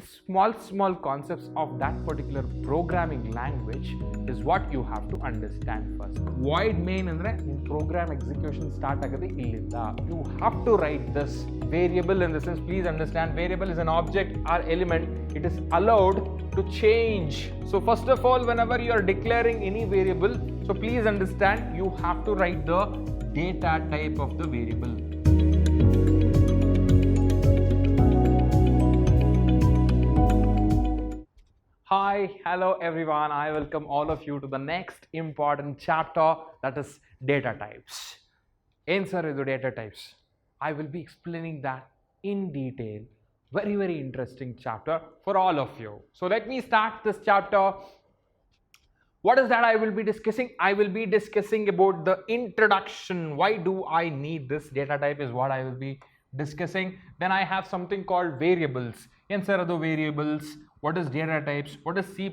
small concepts of that particular programming language is what you have to understand first. Void main andre program execution start agade illinda. You have to write this variable. In the sense, please understand, variable is an object or element. It is allowed to change. So first of all, whenever you are declaring any variable, so please understand, you have to write the data type of the variable. Hi, hello everyone. I welcome all of you to the next important chapter, that is data types. Answer is the data types. I will be explaining that in detail. Very interesting chapter for all of you. So let me start this chapter. What is that I will be discussing? I will be discussing about the introduction. Why do I need this data type is what I will be discussing. Then I have something called variables. Answer are the variables. What is data types? What is C++,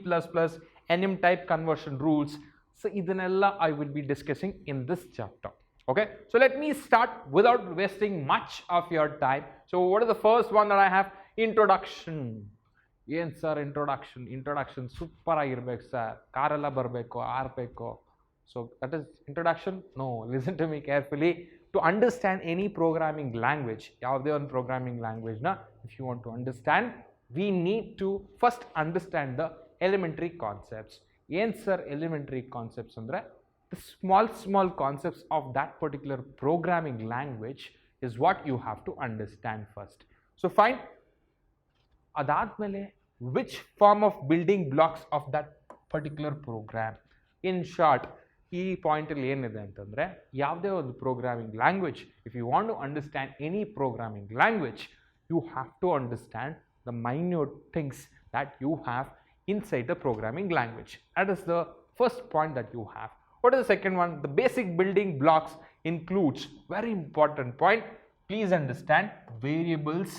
NM type conversion rules? So idanella I will be discussing in this chapter. Okay, so let me start without wasting much of your time. So what is the first one that I have? Introduction. Yen sir, introduction super ಆಗಿರಬೇಕು sir, ಕಾರೆಲ್ಲ ಬರಬೇಕು, ಆರ್ಬೇಕು. So that is introduction? No, listen to me carefully. To understand any programming language, ಯಾವುದೇ ಒಂದು programming language na, if you want to understand, we need to first understand the elementary concepts. Yen sir elementary concepts andre the small concepts of that particular programming language is what you have to understand first. So fine, adadmele which form of building blocks of that particular program. In short, ಈ point ಅಲ್ಲಿ ಏನಿದೆ ಅಂತಂದ್ರೆ, ಯಾವುದೇ ಒಂದು programming language, if you want to understand any programming language, you have to understand the minute things that you have inside the programming language. That is the first point that you have. What is the second one? The basic building blocks includes, very important point, please understand, variables,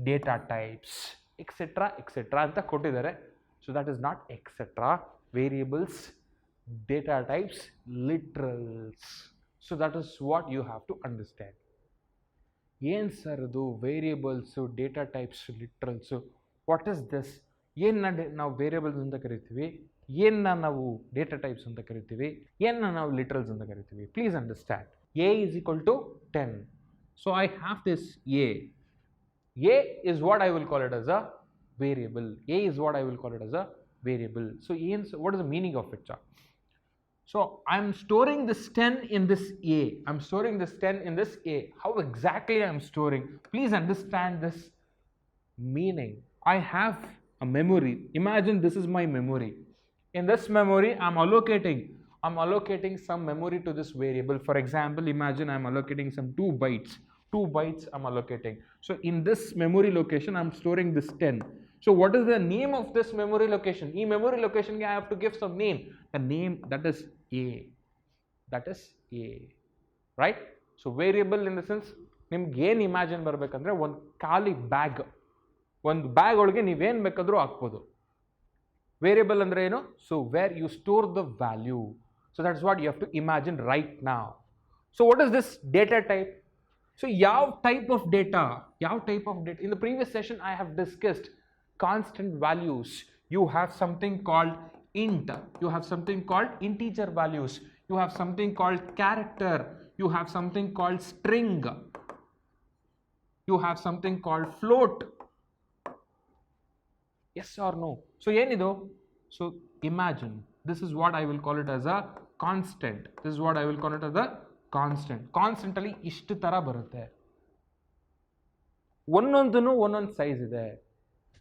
data types, etc anta kottidare. So that is not etc, variables, data types, literals. So that is what you have to understand. ಏನು sir ಅದು variables, data types, literals, what is this? ಏನನ್ನ ನಾವು variables ಅಂತ ಕರಿತೀವಿ, ಏನನ್ನ ನಾವು data types ಅಂತ ಕರಿತೀವಿ, ಏನನ್ನ ನಾವು ಲಿಟ್ರಲ್ಸ್ ಅಂತ ಕರಿತೀವಿ? Please understand. A is equal to 10. So I have this a. A is what I will call it as a variable. A is what I will call it as a variable. So what is the meaning of it? So I'm storing this 10 in this A. I'm storing this 10 in this A. How exactly I'm storing? Please understand this meaning. I have a memory. Imagine this is my memory. In this memory, I'm allocating some memory to this variable. For example, imagine I'm allocating some 2 bytes. 2 bytes I'm allocating. So in this memory location, I'm storing this 10. So what is the name of this memory location? In memory location, I have to give some name. The name, that is A. That is A. Right? So variable in the sense, ನಿಮ್ಗೆ ಏನು imagine ಬರಬೇಕಂದ್ರೆ, ಒಂದು ಖಾಲಿ bag, ಒಂದು bag ಒಳಗೆ ನೀವೇನು ಬೇಕಾದರೂ ಹಾಕ್ಬೋದು. ವೇರಿಯಬಲ್ ಅಂದರೆ ಏನು? So where you store the value. So that's what you have to imagine right now. So what is this data type? So ಯಾವ type of data? In the previous session I have discussed constant values. You have something called int, you have something called integer values, you have something called character, you have something called string, you have something called float. Yes or no? So ಏನಿದು? So imagine, this is what I will call it as a constant. This is what I will call it as a constant. Constant ಅಲ್ಲಿ ಇಷ್ಟು ತರ ಬರುತ್ತೆ, ಒಂದೊಂದೂ ಒಂದೊಂದು size ಇದೆ.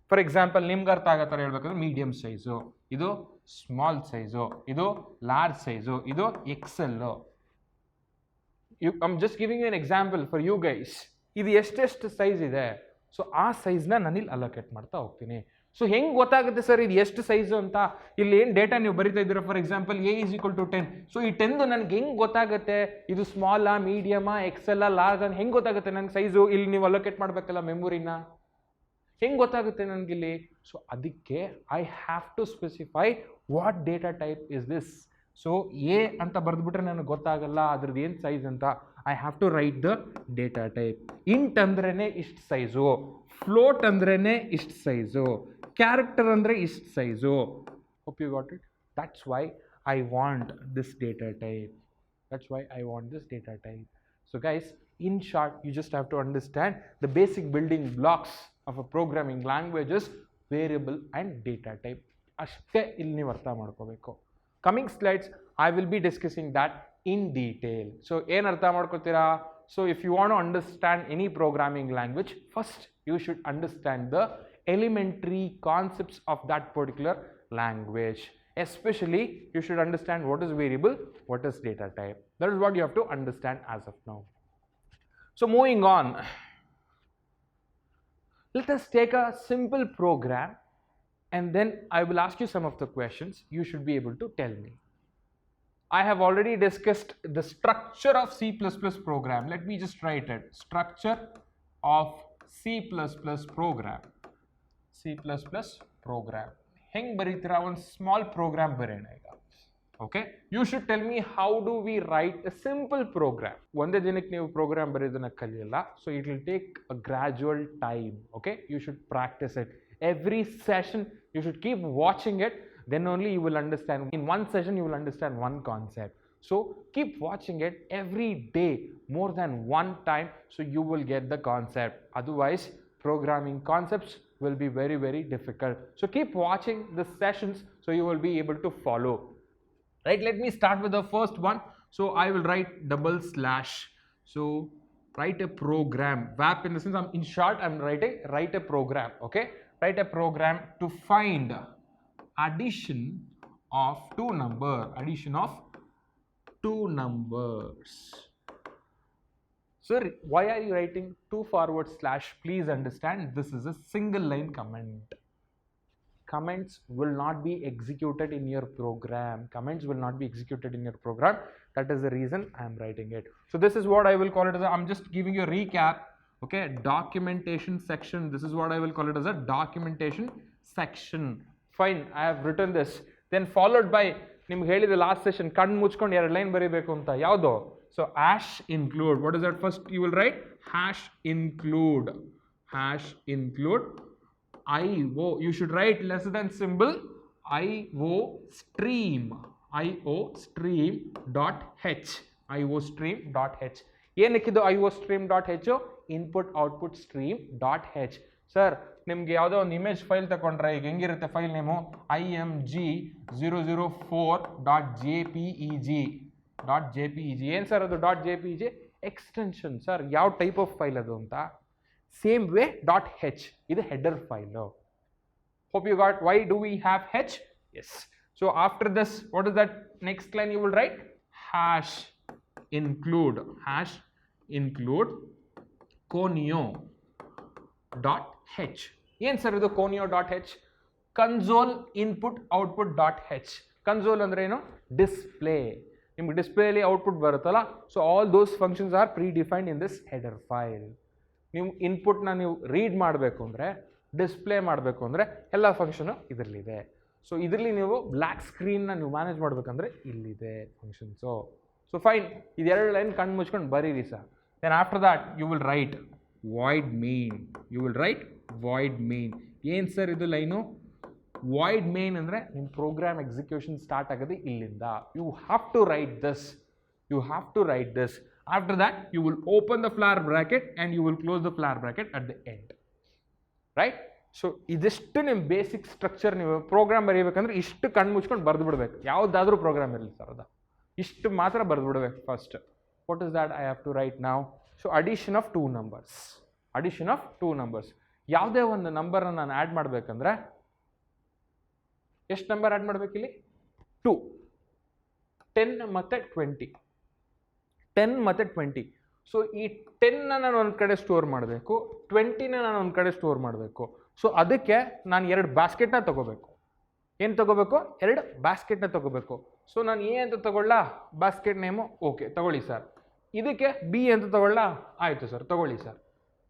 For example ನಿಮ್ಗೆ ಅರ್ಥ ಆಗೋ ಥರ ಹೇಳ್ಬೇಕಂದ್ರೆ, ಮೀಡಿಯಂ ಸೈಜು, ಇದು ಸ್ಮಾಲ್ ಸೈಜು, ಇದು ಲಾರ್ಜ್ ಸೈಜು, ಇದು XL. I am just giving you an example for you guys. ಇದು ಎಷ್ಟೆಷ್ಟು ಸೈಜ್ ಇದೆ, ಸೊ ಆ ಸೈಜ್ನ ನಾನಿಲ್ಲಿ ಅಲೋಕೇಟ್ ಮಾಡ್ತಾ ಹೋಗ್ತೀನಿ. ಸೊ ಹೆಂಗೆ ಗೊತ್ತಾಗುತ್ತೆ ಸರ್ ಇದು ಎಷ್ಟು ಸೈಜು ಅಂತ? ಇಲ್ಲಿ ಏನು ಡೇಟಾ ನೀವು ಬರಿತಾ ಇದ್ದೀರಾ, for example a is equal to 10. So ಈ 10 ನನಗೆ ಹೆಂಗೆ ಗೊತ್ತಾಗುತ್ತೆ ಇದು ಸ್ಮಾಲಾ, ಮೀಡಿಯಮಾ, ಎಕ್ಸೆಲ್, ಲಾರ್ಜ್ ಅಂತ ಹೆಂಗೆ ಗೊತ್ತಾಗುತ್ತೆ ನನಗೆ ಸೈಜು? ಇಲ್ಲಿ ನೀವು ಅಲೋಕೇಟ್ ಮಾಡಬೇಕಲ್ಲ ಮೆಮೊರಿನ, ಹೆಂಗೆ ಗೊತ್ತಾಗುತ್ತೆ ನನಗಿಲ್ಲಿ? ಸೊ ಅದಕ್ಕೆ I have to specify what data type is this. So a ಅಂತ ಬರೆದ್ಬಿಟ್ರೆ ನನಗೆ ಗೊತ್ತಾಗಲ್ಲ ಅದ್ರದ್ದು ಏನು ಸೈಜ್ ಅಂತ. I have to write the data type. Int ಅಂದ್ರೇನೆ ಇಷ್ಟು ಸೈಜು, ಫ್ಲೋಟ್ ಅಂದ್ರೇನೆ ಇಷ್ಟು ಸೈಜು, ಕ್ಯಾರೆಕ್ಟರ್ ಅಂದರೆ ಇಷ್ಟು size. Hope you got it. That's why I want this data type. That's why I want this data type. So guys, in short, you just have to understand the basic building blocks of a programming language is variable and data type. ಅಷ್ಟೇ ಇಲ್ಲಿ ನೀವು ಅರ್ಥ ಮಾಡ್ಕೋಬೇಕು. Coming slides, I will be discussing that in detail. So ಏನು ಅರ್ಥ ಮಾಡ್ಕೋತೀರಾ? So if you want to understand any programming language, first you should understand the elementary concepts of that particular language. Especially you should understand what is variable, what is data type. That is what you have to understand as of now. So moving on, let us take a simple program and then I will ask you some of the questions. You should be able to tell me. I have already discussed the structure of C++ program. Let me just write it. Structure of C++ program. C++ program. Heng baritira one small program barena iga. Okay, you should tell me how do we write a simple program. Onde dinak neevu program baridana kaliyalla, so it will take a gradual time. Okay, you should practice it every session. You should keep watching it, then only you will understand. In one session you will understand one concept, so keep watching it every day more than one time, so you will get the concept. Otherwise programming concepts will be very, very difficult. So keep watching the sessions so you will be able to follow. Right, let me start with the first one. So I will write double slash. So write a program. VAP in the sense, in short, I'm writing write a program. Okay, write a program to find addition of two numbers. Addition of two numbers. Sir, why are you writing 2/slash? Please understand, this is a single line comment. Comments will not be executed in your program. Comments will not be executed in your program. That is the reason I am writing it. So this is what I will call it as I'm just giving you a recap. Okay, documentation section. This is what I will call it as a documentation section. Fine, I have written this. Then followed by ನಿಮ್ಗೆ ಹೇಳಿದ last session ಕಣ್ಣು ಮುಚ್ಕೊಂಡು 2 line ಬರೀಬೇಕು ಅಂತ. ಯಾವುದು? So hash include. What is that? First you will write hash include. Hash include IO. You should write less than symbol IO stream. IO stream dot h. IO stream dot h. ಏನಕ್ಕಿದು IO stream dot h? Input output stream dot h. Sir ನಿಮ್ಗೆ ಯಾವುದೋ ಒಂದು image file ತಗೊಂಡ್ರೆ ಈಗ ಹೆಂಗಿರುತ್ತೆ file name? img004.jpeg. ಏನು sir ಅದು .jpeg? Extension. Sir ಯಾವ type of file ಅದು ಅಂತ? Same way .h. ಇದು header file. Hope you got why do we have h? Yes. So after this, what is that next line you will write? Hash include. Hash include conio dot h. ಏನು sir ಇದು conio dot h? Console input output dot h. Console ಅಂದ್ರೆ ಏನು? Display. ನಿಮ್ಗೆ ಡಿಸ್ಪ್ಲೇಲಿ output ಬರುತ್ತಲ್ಲ, so all those functions are predefined in this header file. ನೀವು ಇನ್ಪುಟ್ನ ನೀವು ರೀಡ್ ಮಾಡಬೇಕು ಅಂದರೆ, ಡಿಸ್ಪ್ಲೇ ಮಾಡಬೇಕು ಅಂದರೆ ಎಲ್ಲ ಫಂಕ್ಷನು ಇದರಲ್ಲಿದೆ. ಸೊ ಇದರಲ್ಲಿ ನೀವು ಬ್ಲ್ಯಾಕ್ ಸ್ಕ್ರೀನ್ನ ನೀವು ಮ್ಯಾನೇಜ್ ಮಾಡಬೇಕಂದ್ರೆ ಇಲ್ಲಿದೆ ಫಂಕ್ಷನ್ಸು. ಸೊ ಫೈನ್, ಇದೆರಡು ಲೈನ್ ಕಣ್ಣು ಮುಚ್ಕೊಂಡು ಬರೀರಿ sir. Then after that you will write void main. You will write void main. ಏನು ಸರ್ ಇದು ಲೈನು? void main ಅಂದರೆ ನಿಮ್ಮ ಪ್ರೋಗ್ರಾಮ್ ಎಕ್ಸಿಕ್ಯೂಷನ್ ಸ್ಟಾರ್ಟ್ ಆಗೋದು ಇಲ್ಲಿಂದ. You have to write this. You have to write this. After that you will open the flower bracket and you will close the flower bracket at the end. Right? So ಇದಿಷ್ಟು ನಿಮ್ಮ basic structure. ನೀವು program ಬರೀಬೇಕಂದ್ರೆ ಇಷ್ಟು ಕಣ್ಣು ಮುಚ್ಕೊಂಡು ಬರೆದು ಬಿಡಬೇಕು. ಯಾವುದಾದ್ರೂ program ಇರಲಿ ಸರ್, ಅದು ಇಷ್ಟು ಮಾತ್ರ ಬರೆದು ಬಿಡಬೇಕು first. What is that I have to write ನಾವು? So addition of two numbers. Addition of two numbers. ಯಾವುದೇ ಒಂದು ನಂಬರನ್ನು ನಾನು ಆ್ಯಡ್ ಮಾಡಬೇಕಂದ್ರೆ ಎಷ್ಟು ನಂಬರ್ ಆ್ಯಡ್ ಮಾಡಬೇಕಿಲ್ಲಿ? 2. 10 ಮತ್ತು 20. 10 ಮತ್ತು 20. ಸೊ ಈ 10ನ ನಾನು ಒಂದು ಕಡೆ ಸ್ಟೋರ್ ಮಾಡಬೇಕು, 20ನ ನಾನು ಒಂದು ಕಡೆ ಸ್ಟೋರ್ ಮಾಡಬೇಕು. ಸೊ ಅದಕ್ಕೆ ನಾನು 2 ಬ್ಯಾಸ್ಕೆಟ್ನ ತೊಗೋಬೇಕು. ಏನು ತೊಗೋಬೇಕು? 2 ಬ್ಯಾಸ್ಕೆಟ್ನ ತೊಗೋಬೇಕು. ಸೊ ನಾನು ಎ ಅಂತ ತೊಗೊಳ್ಳ? ಬ್ಯಾಸ್ಕೆಟ್ ನೇಮು ಓಕೆ ತೊಗೊಳ್ಳಿ ಸರ್. ಇದಕ್ಕೆ ಬಿ ಅಂತ ತೊಗೊಳ್ಳ? ಆಯಿತು ಸರ್ ತೊಗೊಳ್ಳಿ ಸರ್.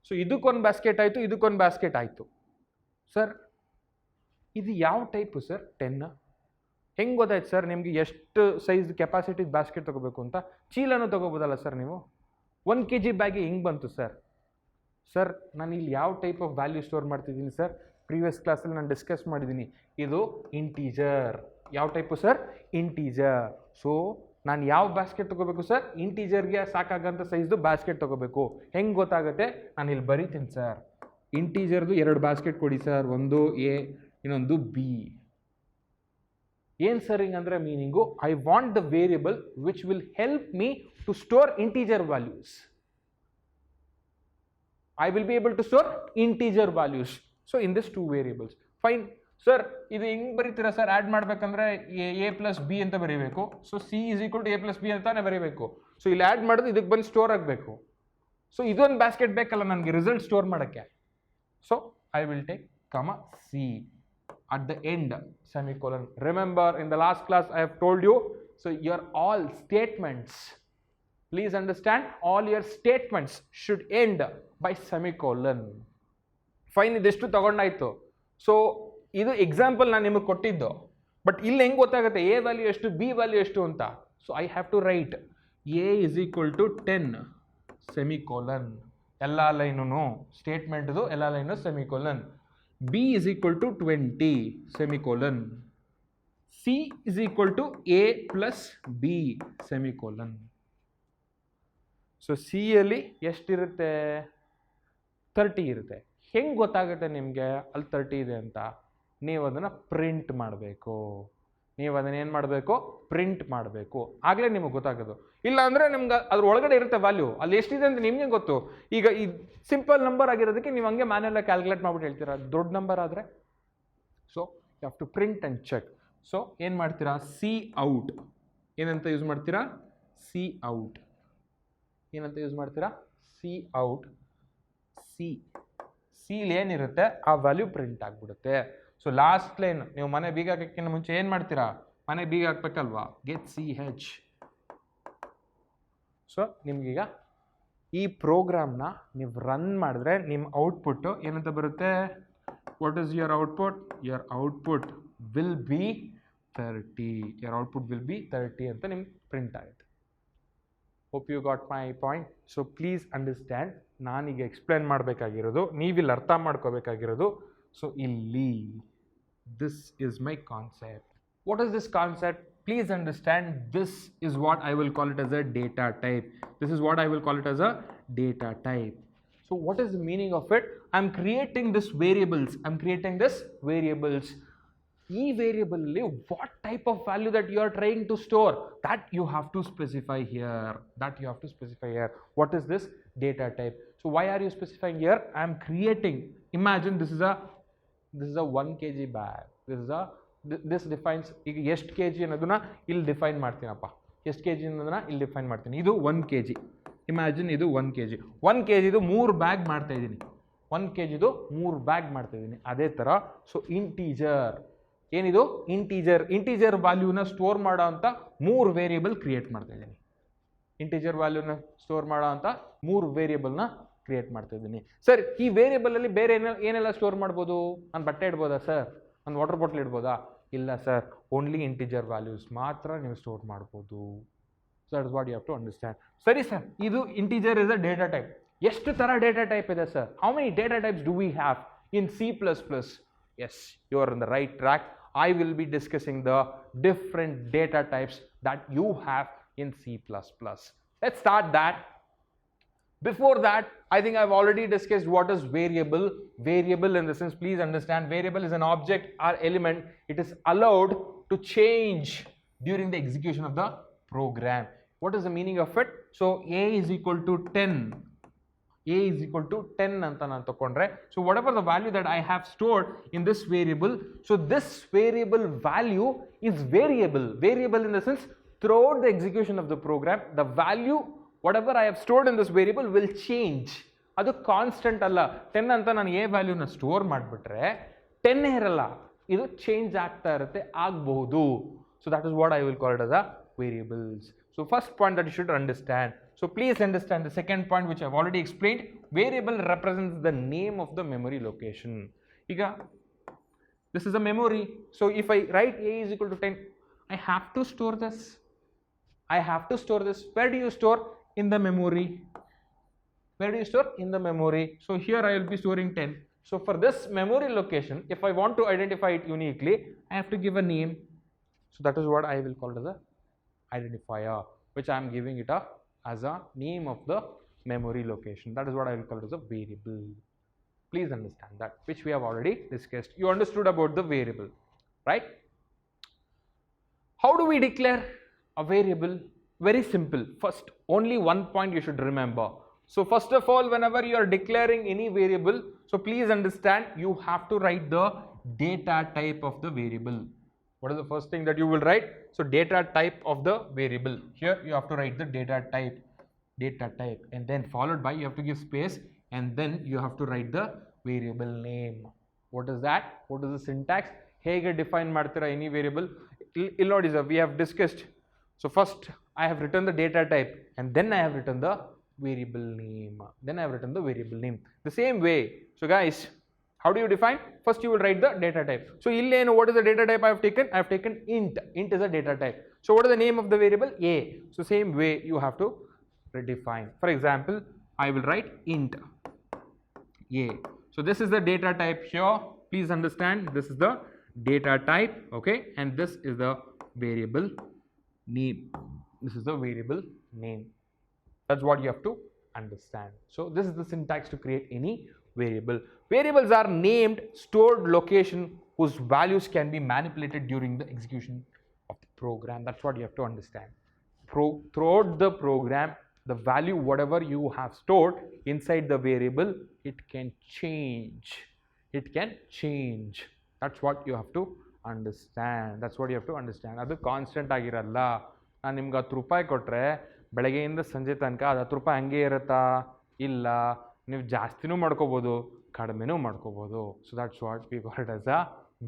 ಸೊ ಇದಕ್ಕೊಂದು ಬ್ಯಾಸ್ಕೆಟ್ ಆಯಿತು, ಇದಕ್ಕೊಂದು ಬ್ಯಾಸ್ಕೆಟ್ ಆಯಿತು. ಸರ್ ಇದು ಯಾವ ಟೈಪು ಸರ್? 10. ಹೆಂಗೆ ಗೊತ್ತಾಯ್ತು ಸರ್ ನಿಮಗೆ ಎಷ್ಟು ಸೈಜ್ ಕೆಪಾಸಿಟಿ ಬ್ಯಾಸ್ಕೆಟ್ ತೊಗೋಬೇಕು ಅಂತ? ಚೀಲನೂ ತೊಗೋಬೋದಲ್ಲ ಸರ್ ನೀವು? 1 kg ಬ್ಯಾಗ್ಗೆ ಹೆಂಗೆ ಬಂತು ಸರ್? ಸರ್ ನಾನು ಇಲ್ಲಿ ಯಾವ ಟೈಪ್ ಆಫ್ ವ್ಯಾಲ್ಯೂ ಸ್ಟೋರ್ ಮಾಡ್ತಿದ್ದೀನಿ ಸರ್? ಪ್ರೀವಿಯಸ್ ಕ್ಲಾಸಲ್ಲಿ ನಾನು ಡಿಸ್ಕಸ್ ಮಾಡಿದ್ದೀನಿ, ಇದು ಇಂಟೀಜರ್. ಯಾವ ಟೈಪು ಸರ್? ಇಂಟೀಜರ್. ಸೊ ನಾನು ಯಾವ ಬ್ಯಾಸ್ಕೆಟ್ ತೊಗೋಬೇಕು ಸರ್? ಇಂಟೀಜರ್ಗೆ ಸಾಕಾಗಂಥ ಸೈಜ್ದು ಬ್ಯಾಸ್ಕೆಟ್ ತೊಗೋಬೇಕು. ಹೆಂಗೆ ಗೊತ್ತಾಗುತ್ತೆ? ನಾನು ಇಲ್ಲಿ ಬರೀತೀನಿ ಸರ್, ಇಂಟೀಜರ್ದು 2 ಬ್ಯಾಸ್ಕೆಟ್ ಕೊಡಿ ಸರ್, ಒಂದು ಎ ಇನ್ನೊಂದು ಬಿ. ಏನು ಸರ್ ಹಿಂಗಂದ್ರೆ meaning, I want the variable which will help me to store integer values. I will be able to store integer values. So in this 2 variables. Fine. Sir, ಇದು ಹೆಂಗೆ ಬರೀತೀರಾ sir? Add ಮಾಡಬೇಕಂದ್ರೆ a plus b ಅಂತ ಬರೀಬೇಕು. So c is equal to a plus b ಅಂತಾನೆ ಬರೀಬೇಕು. So ಇಲ್ಲಿ add ಮಾಡೋದು ಇದಕ್ಕೆ ಬಂದು ಸ್ಟೋರ್ ಆಗಬೇಕು. ಸೊ ಇದೊಂದು ಬ್ಯಾಸ್ಕೆಟ್ ಬೇಕಲ್ಲ ನನಗೆ ರಿಸಲ್ಟ್ ಸ್ಟೋರ್ ಮಾಡೋಕ್ಕೆ. So I will take comma c at the end semicolon. Remember in the last class I have told you, so your all statements, please understand, all your statements should end by semicolon. Fine, ಇದೆಷ್ಟು ತಗೊಂಡಾಯ್ತು. So ಇದು example ನಾನು ನಿಮಗೆ ಕೊಟ್ಟಿದ್ದು, but ಇಲ್ಲಿ ಹೆಂಗೆ ಗೊತ್ತಾಗುತ್ತೆ a value ಎಷ್ಟು b value ಎಷ್ಟು ಅಂತ? So I have to write a is equal to 10 semicolon, ಎಲ್ಲ ಲೈನು ಸ್ಟೇಟ್ಮೆಂಟ್ದು ಎಲ್ಲ line semicolon. B is equal to 20 semicolon. C is equal to a plus b semicolon. So c ಯಲ್ಲಿ ಎಷ್ಟಿರುತ್ತೆ? 30 ಇರುತ್ತೆ. ಹೆಂಗೆ ಗೊತ್ತಾಗುತ್ತೆ ನಿಮಗೆ ಅಲ್ಲಿ 30 ಇದೆ ಅಂತ? ನೀವು ಅದನ್ನು ಪ್ರಿಂಟ್ ಮಾಡಬೇಕು. ನೀವು ಅದನ್ನು ಏನು ಮಾಡಬೇಕು? ಪ್ರಿಂಟ್ ಮಾಡಬೇಕು. ಆಗಲೇ ನಿಮಗೆ ಗೊತ್ತಾಗೋದು. ಇಲ್ಲ ಅಂದರೆ ನಿಮ್ಗೆ ಅದ್ರ ಒಳಗಡೆ ಇರುತ್ತೆ ವ್ಯಾಲ್ಯೂ, ಅಲ್ಲಿ ಎಷ್ಟಿದೆ ಅಂತ ನಿಮಗೆ ಗೊತ್ತು. ಈಗ ಈ ಸಿಂಪಲ್ ನಂಬರ್ ಆಗಿರೋದಕ್ಕೆ ನೀವು ಹಂಗೆ ಮ್ಯಾನ್ಯಲ್ಲ ಕ್ಯಾಲ್ಕುಲೇಟ್ ಮಾಡ್ಬಿಟ್ಟು ಹೇಳ್ತೀರಾ. ದೊಡ್ಡ ನಂಬರ್ ಆದರೆ so you have to print and check. So ಏನು ಮಾಡ್ತೀರಾ? ಸಿ ಔಟ್ ಏನಂತ ಯೂಸ್ ಮಾಡ್ತೀರಾ? ಸಿ ಔಟ್ ಏನಂತ ಯೂಸ್ ಮಾಡ್ತೀರಾ? C out. ಸಿಲಿ ಏನಿರುತ್ತೆ ಆ ವ್ಯಾಲ್ಯೂ ಪ್ರಿಂಟ್ ಆಗಿಬಿಡುತ್ತೆ. ಸೊ ಲಾಸ್ಟ್ ಲೈನ್, ನೀವು ಮನೆ ಬೀಗ ಹಾಕೋಕ್ಕಿಂತ ಮುಂಚೆ ಏನು ಮಾಡ್ತೀರಾ? ಮನೆ ಬೀಗ ಹಾಕ್ಬೇಕಲ್ವಾ? Get C H. ಸೊ ನಿಮ್ಗೀಗ ಈ ಪ್ರೋಗ್ರಾಮ್ನ ನೀವು ರನ್ ಮಾಡಿದ್ರೆ ನಿಮ್ಮ ಔಟ್ಪುಟ್ಟು ಏನಂತ ಬರುತ್ತೆ? What is your output? Your output will be 30. Your output will be 30 ಅಂತ ನಿಮ್ಗೆ ಪ್ರಿಂಟ್ ಆಗುತ್ತೆ. Hope you got my point. So please understand, ನಾನೀಗ ಎಕ್ಸ್ಪ್ಲೇನ್ ಮಾಡಬೇಕಾಗಿರೋದು, ನೀವಿಲ್ಲಿ ಅರ್ಥ ಮಾಡ್ಕೋಬೇಕಾಗಿರೋದು. ಸೊ ಇಲ್ಲಿ this is my concept. What is this concept? Please understand, this is what I will call it as a data type. This is what I will call it as a data type. So what is the meaning of it? I am creating this variables. ಈ variable ಅಲ್ಲಿ what type of value that you are trying to store, that you have to specify here. What is this data type? So why are you specifying here? I am creating, imagine this is a 1 kg bag. This defines ಈಗ ಎಷ್ಟು kg ಅನ್ನೋದನ್ನ ಇಲ್ಲಿ define ಮಾಡ್ತೀನಪ್ಪ. ಎಷ್ಟು kg ಅನ್ನೋದನ್ನ ಇಲ್ಲಿ define ಮಾಡ್ತೀನಿ. ಇದು 1 kg. Imagine ಇದು 1 kg. 1 kg ಇದು 3 ಬ್ಯಾಗ್ ಮಾಡ್ತಾ ಇದ್ದೀನಿ. 1 kg ಇದು 3 ಬ್ಯಾಗ್ ಮಾಡ್ತಾ ಇದ್ದೀನಿ. ಅದೇ ಥರ ಸೊ ಇಂಟೀಜರ್ ಏನಿದು? ಇಂಟೀಜರ್ ವ್ಯಾಲ್ಯೂನ ಸ್ಟೋರ್ ಮಾಡೋ ಅಂತ 3 ವೇರಿಯಬಲ್ ಕ್ರಿಯೇಟ್ ಮಾಡ್ತಾ ಇದ್ದೀನಿ. ಇಂಟೀಜರ್ ವ್ಯಾಲ್ಯೂನ ಸ್ಟೋರ್ ಮಾಡೋ ಅಂತ 3 ವೇರಿಯಬಲ್ನ ಕ್ರಿಯೇಟ್ ಮಾಡ್ತಾ ಇದ್ದೀನಿ. ಸರ್ ಈ ವೇರಿಯಬಲಲ್ಲಿ ಬೇರೆ ಏನೆಲ್ಲ ಸ್ಟೋರ್ ಮಾಡ್ಬೋದು? ನಾನು ಬಟ್ಟೆ ಇಡ್ಬೋದಾ ಸರ್? ನಾನು ವಾಟರ್ ಬಾಟಲ್ ಇಡ್ಬೋದಾ? ಇಲ್ಲ ಸರ್, ಓನ್ಲಿ ಇಂಟೀಜರ್ ವ್ಯಾಲ್ಯೂಸ್ ಮಾತ್ರ ನೀವು ಸ್ಟೋರ್ ಮಾಡ್ಬೋದು. So that is what you have to understand. ಸರಿ ಸರ್, ಇದು integer is a data type. ಎಷ್ಟು ಥರ ಡೇಟಾ ಟೈಪ್ ಇದೆ sir? How many data types do we have in C++? Yes, you are on the right track. I will be discussing the different data types that you have in C++. Let's start that. Before that, I think I've already discussed what is variable. Variable in the sense, please understand, variable is an object or element. It is allowed to change during the execution of the program. What is the meaning of it? So A is equal to 10. A is equal to 10 ಅಂತ ನಾನು ತಗೊಂಡ್ರೆ, so whatever the value that I have stored in this variable, so this variable value is variable in the sense throughout the execution of the program the value whatever I have stored in this variable will change. ಅದು constant ಅಲ್ಲ. 10 ಅಂತ ನಾನು A ವ್ಯಾಲ್ಯೂನ store ಮಾಡಿಬಿಟ್ರೆ 10 ಇರಲ್ಲ, ಇದು change ಆಗ್ತಾ ಇರುತ್ತೆ, ಆಗಬಹುದು. So that is what I will call it as a variables. So first point that you should understand. So please understand the second point which I have already explained. Variable represents the name of the memory location. Iga, this is a memory. So if I write A is equal to 10, I have to store this. Where do you store? In the memory. Where do you store? In the memory. So here I will be storing 10. So for this memory location, if I want to identify it uniquely, I have to give a name. So that is what I will call as a identifier, which I am giving it as a name of the memory location. That is what I will call it as a variable. Please understand that, which we have already discussed. You understood about the variable, right? How do we declare a variable? Very simple. First, only one point you should remember. So first of all, whenever you are declaring any variable, so please understand, you have to write the data type of the variable. What is the first thing that you will write? So data type of the variable. Here you have to write the data type, and then followed by, you have to give space, and then you have to write the variable name. What is that? What is the syntax? Hege define ಮಾಡ್ತೀರಾ any variable? ಇಲ್ಲಿ ನೋಡಿ sir, we have discussed. So first I have written the data type, and then I have written the variable name. The same way. So guys, how do you define? First you will write the data type. So what is the data type I have taken? I have taken int. Int is a data type. So what is the name of the variable? A. So same way you have to redefine. For example, I will write int A. So this is the data type here. Please understand, this is the data type, okay, and this is the variable name. This is the variable name. That's what you have to understand. So this is the syntax to create any variable. Variables are named stored location whose values can be manipulated during the execution of the program. That's what you have to understand. Throughout the program, the value whatever you have stored inside the variable, it can change. That's what you have to understand. ಅದು constant ಆಗಿರಲ್ಲ. ನಾನು ನಿಮ್ಗೆ 10 ರೂಪಾಯಿ ಕೊಟ್ಟರೆ ಬೆಳಗ್ಗೆಯಿಂದ ಸಂಜೆ ತನಕ ಅದು 10 ರೂಪಾಯಿ ಹಂಗೆ ಇರುತ್ತಾ? ಇಲ್ಲ, ನೀವು ಜಾಸ್ತಿನೂ ಮಾಡ್ಕೋಬೋದು, ಕಡಿಮೆನೂ ಮಾಡ್ಕೋಬೋದು. So that's what we call it as a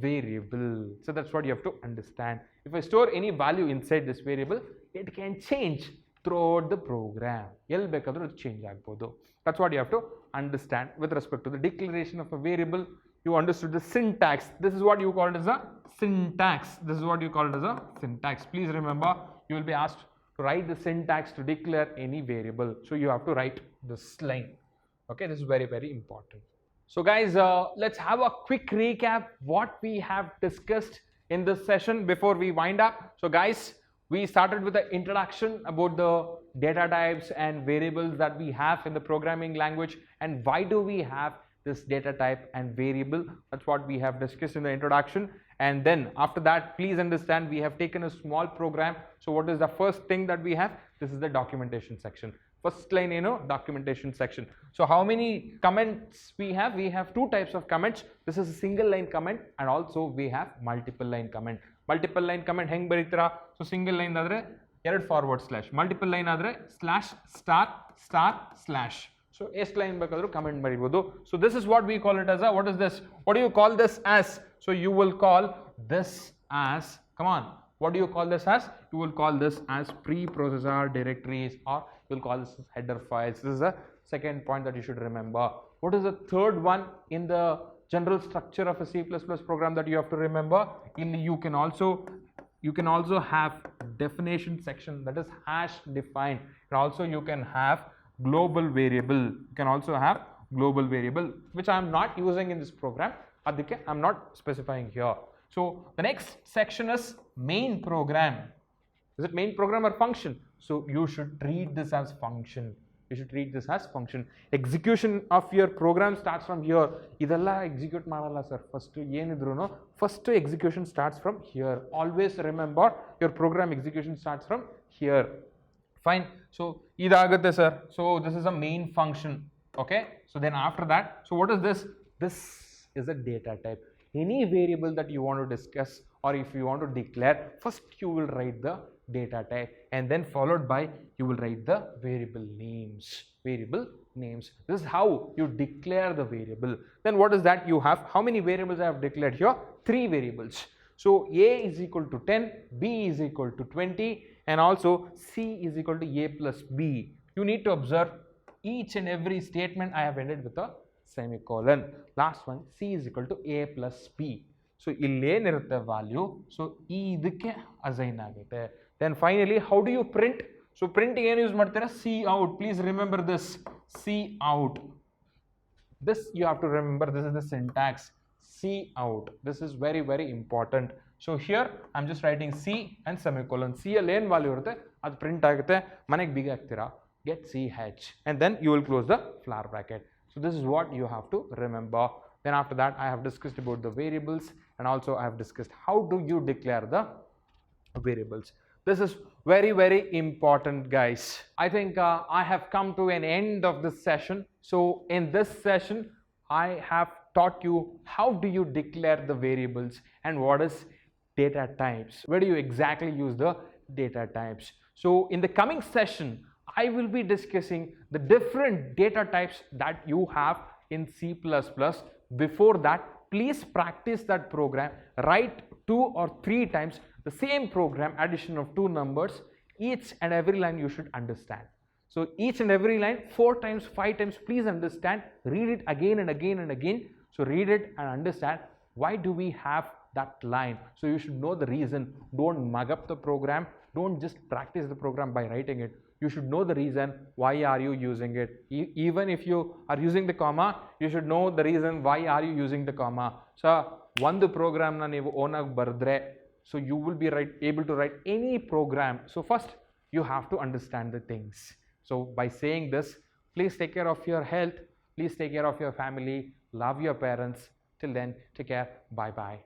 variable. So that's what you have to understand. If I store any value inside this variable, it can change throughout the program. ಎಲ್ಲಿ ಬೇಕಾದರೂ ಅದು ಚೇಂಜ್ ಆಗ್ಬೋದು. That's what you have to understand with respect to the declaration of a variable. You understood the syntax. This is what you call it as a syntax. Please remember, you will be asked to write the syntax to declare any variable. So you have to write this line. Okay, this is very, very important. So guys, let's have a quick recap what we have discussed in this session before we wind up. So guys, we started with the introduction about the data types and variables that we have in the programming language, and why do we have this data type and variable. That's what we have discussed in the introduction. And then after that, please understand, we have taken a small program. So what is the first thing that we have? This is the documentation section. First line, documentation section. So how many comments we have? We have 2 types of comments. This is a single line comment, and also we have multiple line comment. Multiple line comment heng baritira? So single line adre 2 forward slash, multiple line adre slash star star slash. So ಎಷ್ಟು line ಬೇಕಾದರೂ comment ಬರೀಬಹುದು. So this is what we call it as a, what is this? What do you call this as? So you will call this as, come on, what do you call this as? You will call this as preprocessor directories, or you will call this as header files. This is the second point that you should remember. What is the third one in the general structure of a C++ program that you have to remember? You can also have definition section, that is hash defined, and also you can have global variable. You can also have global variable, which I am not using in this program. Adike I am not specifying here. So the next section is main program. Is it main program or function? So you should treat this as function. Execution of your program starts from here. Idella execute ಮಾಡಲ್ಲ sir. First ಏನಿದ್ರುನು first execution starts from here. Always remember, your program execution starts from here. Fine. So idagutte sir. So this is a main function. Okay. So then after that, so what is this? This is a data type. Any variable that you want to discuss, or if you want to declare, first you will write the data type, and then followed by you will write the variable names. This is how you declare the variable. Then what is that you have? How many variables I have declared here? 3 variables. So a is equal to 10, b is equal to 20, and also c is equal to a plus b. You need to observe each and every statement I have ended with a semicolon. Last one, c is equal to a plus b. So illénirutte value, so idukke assign agutte. Then finally, how do you print So print ಏನು use ಮಾಡ್ತೀರಾ? C out. Please remember this. C out. This you have to remember. This is the syntax. C out. This is very, very important. So here I'm just writing C and semicolon. C ಅಲ್ಲಿ ಏನು value ಇರುತ್ತೆ ಅದು print ಆಗುತ್ತೆ, ಮನೆಗೆ ಬೀಗ ಹಾಕ್ತೀರಾ, get CH, and then you will close the flower bracket. So this is what you have to remember. Then after that I have discussed about the variables, and also I have discussed how do you declare the variables. This is very, very important, guys. I think I have come to an end of this session. So in this session I have taught you how do you declare the variables and what is data types. Where do you exactly use the data types? So in the coming session I will be discussing the different data types that you have in C++. Before that, please practice that program. Write 2 or 3 times the same program, addition of 2 numbers. Each and every line you should understand. So each and every line 4 times, 5 times, please understand. Read it again and again and again. So read it and understand why do we have that line. So you should know the reason. Don't mug up the program. Don't just practice the program by writing it. You should know the reason why are you using it. Even if you are using the comma, you should know the reason why are you using the comma. So ಒಂದು program na ನೀವು own ಆಗಿ ಬರೆದ್ರೆ, so you will be able to write any program. So first you have to understand the things. So by saying this, please take care of your health, please take care of your family, love your parents. Till then, take care, bye bye.